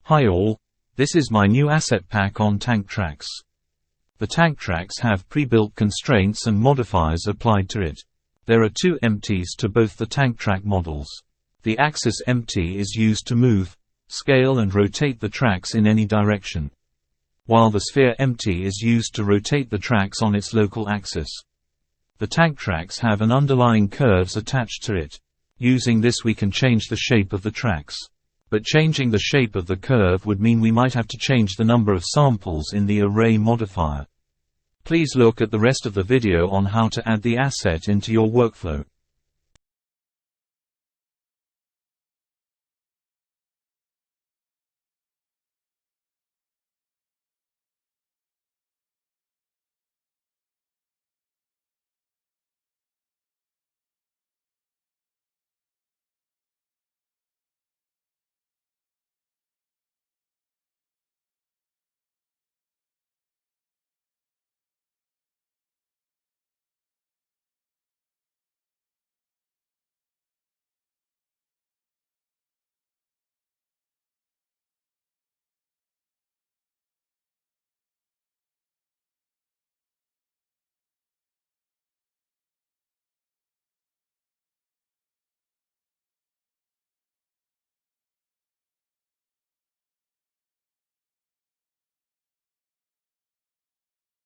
Hi all, this is my new asset pack on tank tracks. The tank tracks have pre-built constraints and modifiers applied to it. There are two empties to both the tank track models. The axis empty is used to move, scale and rotate the tracks in any direction, while the sphere empty is used to rotate the tracks on its local axis. The tank tracks have an underlying curves attached to it. Using this we can change the shape of the tracks. But changing the shape of the curve would mean we might have to change the number of samples in the array modifier. Please look at the rest of the video on how to add the asset into your workflow.